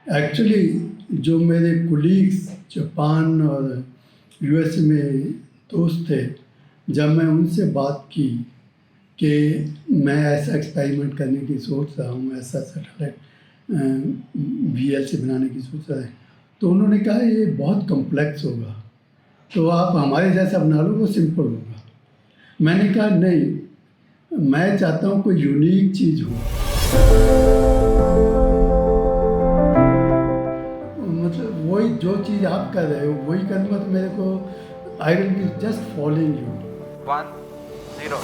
Actually जो मेरे colleagues Japan और यूएस में दोस्त थे, जब मैं उनसे बात की कि मैं ऐसा एक्सपेरिमेंट करने की सोच रहा हूँ, ऐसा सैटेलाइट वीएलसी बनाने की सोच रहा है, तो उन्होंने कहा ये बहुत कॉम्प्लेक्स होगा, तो आप हमारे जैसा बना लो, वो सिंपल होगा। मैंने कहा नहीं, मैं चाहता हूँ कोई यूनिक चीज़ हो। मतलब वही जो चीज़ आप कर रहे हो वही करूँगा, तो मेरे को I will be just following you. 1 0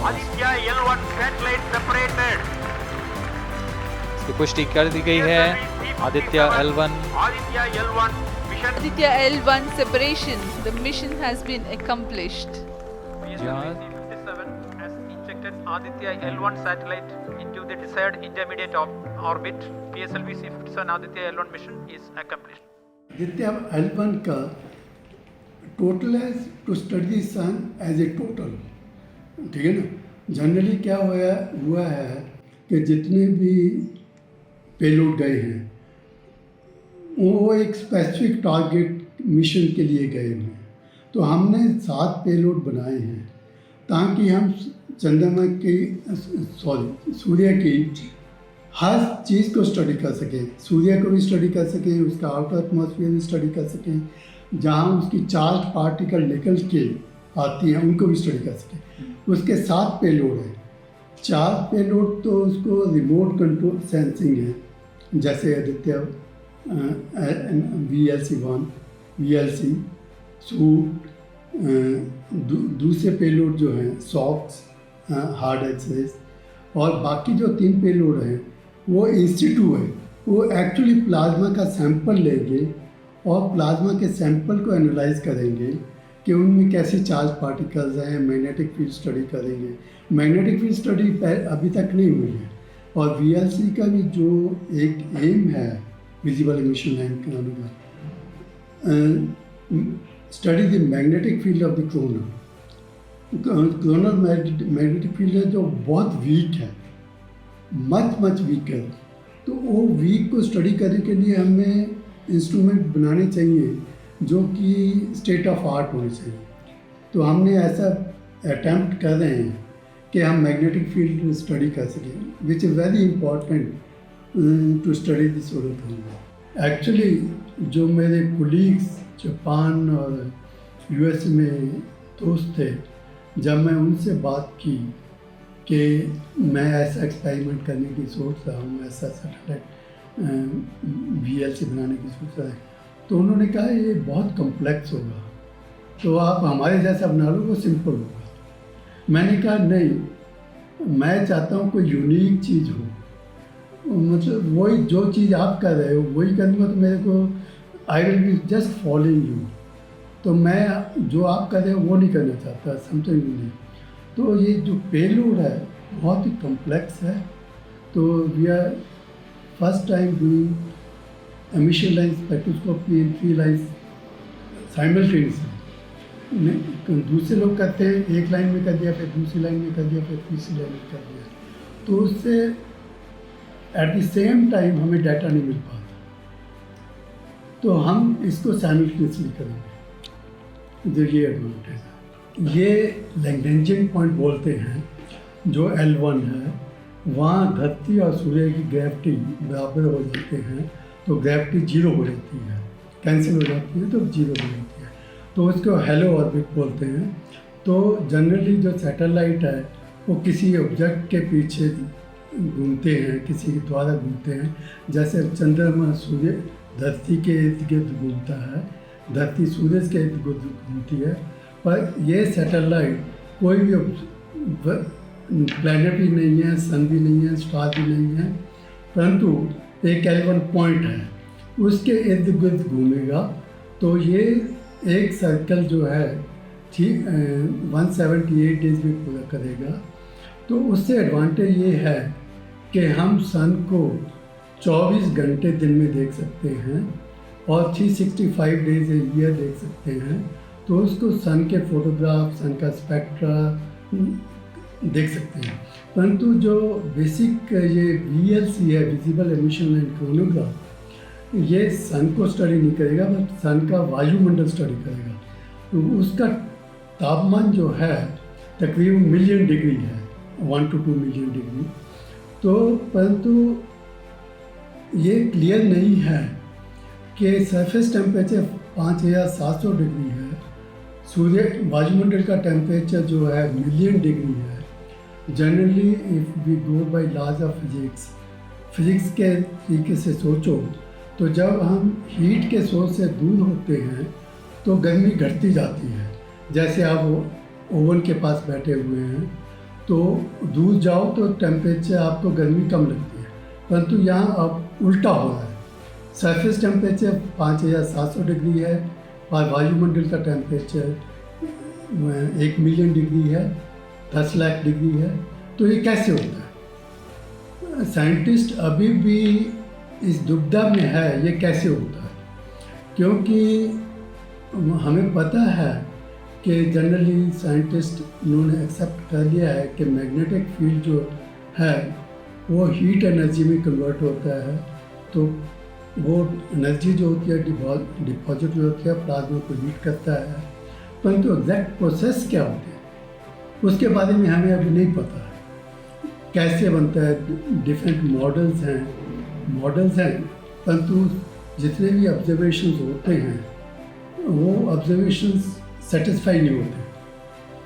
Aditya L1 satellite separated. इसकी पुष्टि कर दी गई है। Aditya L1 Aditya L1 mission. Aditya L1 separation. The mission has been accomplished. PSLV C-57 has injected Aditya L1 satellite into the desired intermediate orbit. PSLV C-57 Aditya L1 mission is accomplished. Aditya L1 का total है to study sun as a total, ठीक है ना। Generally क्या हुआ है कि जितने भी पेलोड गए हैं वो एक स्पेसिफिक टारगेट मिशन के लिए गए हैं। तो हमने 7 पेलोड बनाए हैं ताकि हम चंद्रमा की सूर्य की हर चीज़ को स्टडी कर सकें, सूर्य को भी स्टडी कर सकें, उसका आउटर एटमॉस्फेयर भी स्टडी कर सकें, जहाँ उसकी चार्ज पार्टिकल निकल के आती हैं उनको भी स्टडी कर सकें। उसके 7 पेलोड हैं। 4 पेलोड तो उसको रिमोट कंट्रोल सेंसिंग है, जैसे आदित्य VLC-1, VLC, सूट। दूसरे पेलोड जो हैं सॉफ्ट, हार्ड एक्सेस, और बाकी जो 3 पेलोड हैं वो इंस्टीट्यू है। वो एक्चुअली प्लाज्मा का सैंपल लेंगे और प्लाज्मा के सैंपल को एनालाइज करेंगे कि उनमें कैसे चार्ज पार्टिकल्स हैं, मैग्नेटिक फील्ड स्टडी करेंगे। मैग्नेटिक फील्ड स्टडी अभी तक नहीं हुई है। और VLC का भी जो एक एम है विजिबल इमिशन लाइन बनाने का, study the magnetic field of the coronal magnetic field है जो बहुत वीक है, मच वीक है। तो वो वीक को स्टडी करने के लिए हमें इंस्ट्रूमेंट बनाने चाहिए जो कि स्टेट ऑफ आर्ट होने चाहिए। तो हमने ऐसा अटैम्प्ट कर रहे हैं कि हम मैग्नेटिक फील्ड स्टडी कर सकें, which is very important to study this solar thermal. Actually जो मेरे कुलीग्स जापान और यूएस में दोस्त थे, जब मैं उनसे बात की कि मैं ऐसा एक्सपेरिमेंट करने की सोच रहा हूँ, ऐसा सैटेलाइट VLC बनाने की सोच रहा है, तो उन्होंने कहा ये बहुत कॉम्प्लेक्स होगा, तो आप हमारे जैसा बना लो, वो सिंपल होगा। मैंने कहा नहीं, मैं चाहता हूँ कोई यूनिक चीज़ हो। मतलब वही जो चीज़ आप कर रहे हो वही करूँगा, तो मेरे को I will be just following you. तो मैं जो आप कर रहे हो वो नहीं करना चाहता, समथिंग नहीं। तो ये जो पेलोड है बहुत ही कॉम्प्लेक्स है। तो we are first time doing emission line spectroscopy in 3 lines simultaneously. दूसरे लोग करते हैं, एक लाइन में कर दिया, फिर दूसरी लाइन में कर दिया, फिर तीसरी लाइन में कर दिया, तो उससे एट द सेम टाइम हमें डाटा नहीं मिल पाता। तो हम इसको साइमल्टेनियसली करेंगे, ये एडवांटेज है। ये लैग्रेंजियन पॉइंट बोलते हैं, जो L1 है, वहाँ धरती और सूर्य की ग्रेविटी बराबर हो जाते हैं, तो ग्रेविटी 0 हो जाती है, कैंसिल हो जाती है, तो 0 हो जाती है, तो उसको हेलो ऑर्बिट बोलते हैं। तो जनरली जो सैटेलाइट है वो किसी ऑब्जेक्ट के पीछे घूमते हैं, किसी के द्वारा घूमते हैं। जैसे चंद्रमा सूर्य धरती के इर्द गिर्द घूमता है, धरती सूर्य के इर्द गिर्द घूमती है, पर ये सैटेलाइट कोई भी प्लैनेट भी नहीं है, सन भी नहीं है, स्टार भी नहीं है, परंतु एक L1 पॉइंट है, उसके इर्द गिर्द घूमेगा। तो ये एक सर्कल जो है 178 डेज में पूरा करेगा। तो उससे एडवांटेज ये है कि हम सन को 24 घंटे दिन में देख सकते हैं और 365 डेज ए ईयर देख सकते हैं, तो उसको सन के फोटोग्राफ, सन का स्पेक्ट्रा देख सकते हैं। परंतु जो बेसिक ये VLC है, विजिबल एमिशन लाइन क्रोनोग्राफ, ये सन को स्टडी नहीं करेगा बट सन का वायुमंडल स्टडी करेगा। तो उसका तापमान जो है तकरीबन मिलियन डिग्री है, 1 to 2 मिलियन डिग्री। तो परंतु ये क्लियर नहीं है कि सरफेस टेम्परेचर 5700 डिग्री है, सूर्य वायुमंडल का टेम्परेचर जो है मिलियन डिग्री है। Generally if we go by laws of physics के तरीके से सोचो तो जब हम हीट के सोर्स से दूर होते हैं तो गर्मी घटती जाती है। जैसे आप ओवन के पास बैठे हुए हैं तो दूर जाओ तो टेम्परेचर आपको गर्मी कम लगती है, परंतु यहाँ अब उल्टा हो रहा है। सरफेस टेम्परेचर 5700 डिग्री है और वायुमंडल का टेम्परेचर 1 मिलियन डिग्री है, 10 लाख डिग्री है। तो ये कैसे होता है? साइंटिस्ट अभी भी इस दुविधा में है, ये कैसे होता है, क्योंकि हमें पता है कि जनरली साइंटिस्ट उन्होंने एक्सेप्ट कर लिया है कि मैग्नेटिक फील्ड जो है वो हीट एनर्जी में कन्वर्ट होता है। तो वो एनर्जी जो होती है डिपॉजिट जो होती है प्लाज्मा को हीट करता है, परंतु एग्जैक्ट प्रोसेस क्या होती है उसके बारे में हमें अभी नहीं पता है। कैसे बनता है, डिफरेंट मॉडल्स हैं, परंतु जितने भी ऑब्जर्वेशंस होते हैं वो ऑब्जर्वेशंस सेटिस्फाई नहीं होते।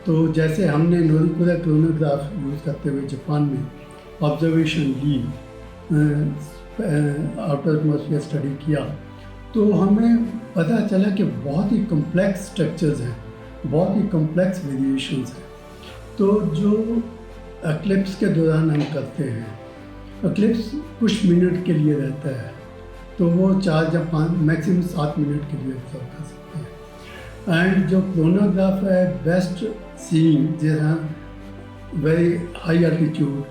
तो जैसे हमने नोरिकुलर क्रोनोग्राफ यूज़ करते हुए जापान में ऑब्जर्वेशन ली, आउटर एटमॉस्फेयर स्टडी किया, तो हमें पता चला कि बहुत ही कम्प्लेक्स स्ट्रक्चर्स हैं, बहुत ही कम्प्लेक्स वेरिएशंस हैं। तो जो एक्लिप्स के दौरान हम करते हैं, एक्लिप्स कुछ मिनट के लिए रहता है, तो वो 4 या 5 मैक्सिमम 7 मिनट के लिए ऑब्जर्व कर सकते हैं। एंड जो क्रोनोग्राफ है बेस्ट सीइंग जहाँ very high altitude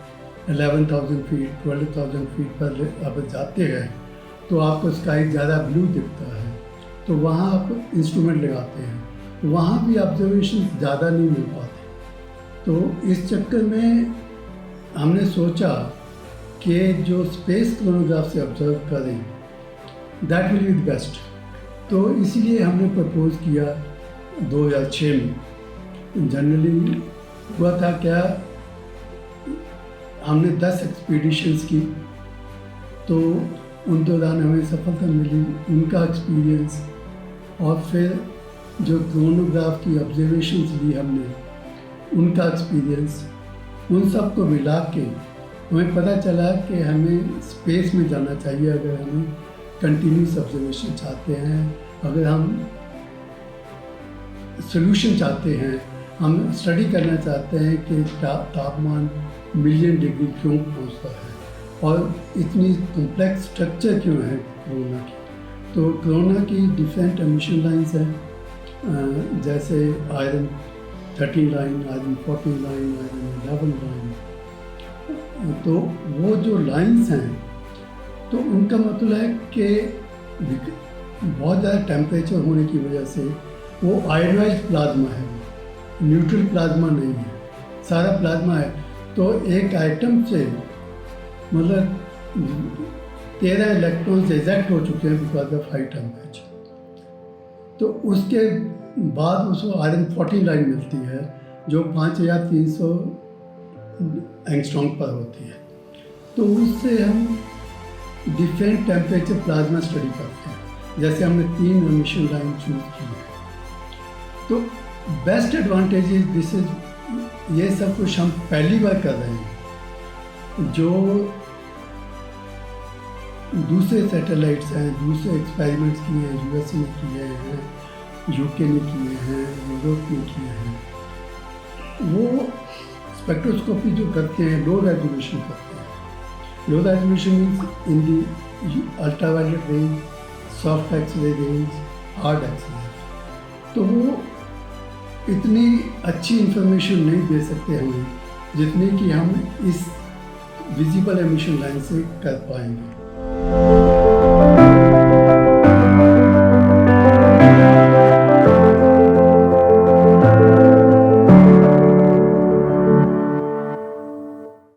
11,000 feet 12,000 feet पर आप जाते हैं तो आपको स्काई ज़्यादा ब्लू दिखता है, तो वहाँ आप इंस्ट्रूमेंट लगाते हैं, वहाँ भी ऑब्जर्वेशन ज़्यादा नहीं मिल पाते। तो इस चक्कर में हमने सोचा कि जो स्पेस क्रोनोग्राफ से ऑब्जर्व करें that will be the best. तो इसीलिए हमने प्रपोज किया 2006 में। जनरली हुआ था क्या, हमने 10 एक्सपीडिशंस की, तो उन दौरान हमें सफलता मिली, उनका एक्सपीरियंस और फिर जो क्रोनोग्राफ की ऑब्जर्वेशंस ली हमने उनका एक्सपीरियंस, उन सब को मिला के हमें पता चला कि हमें स्पेस में जाना चाहिए अगर हमें कंटिन्यूस ऑब्जर्वेशन चाहते हैं, अगर हम सोल्यूशन चाहते हैं, हम स्टडी करना चाहते हैं कि तापमान मिलियन डिग्री क्यों पहुंचता है और इतनी कॉम्प्लेक्स स्ट्रक्चर क्यों है कोरोना की। तो कोरोना की डिफरेंट एमिशन लाइंस हैं, जैसे iron 13 line, iron 14 line, iron 11 line. तो वो जो लाइंस हैं तो उनका मतलब है कि बहुत ज़्यादा टेम्परेचर होने की वजह से वो आयनाइज्ड प्लाज्मा है, न्यूट्रल प्लाज्मा नहीं है, सारा प्लाज्मा है। तो एक आइटम से मतलब 13 इलेक्ट्रॉन्स एजेक्ट हो चुके हैं बिकॉज ऑफ हाई टेम्परेचर। तो उसके बाद उसको आयरन 14 लाइन मिलती है जो 5300 एंगस्ट्रॉम पर होती है। तो उससे हम डिफरेंट टेम्परेचर प्लाज्मा स्टडी करते हैं। जैसे हमने 3 एमिशन लाइन चूज की है। तो best advantage is this is ये सब कुछ हम पहली बार कर रहे हैं। जो दूसरे सैटेलाइट्स हैं, दूसरे एक्सपेरिमेंट्स किए हैं, यूएसए ने किए हैं, यूके ने किए हैं, यूरोप ने किए हैं, वो स्पेक्ट्रोस्कोपी जो करते हैं लो रेजोल्यूशन करते हैं। Low resolution means in the ultraviolet range, soft x ray range, hard x ray. तो वो इतनी अच्छी इंफॉर्मेशन नहीं दे सकते हमें जितनी कि हम इस विजिबल एमिशन लाइन से कर पाएंगे।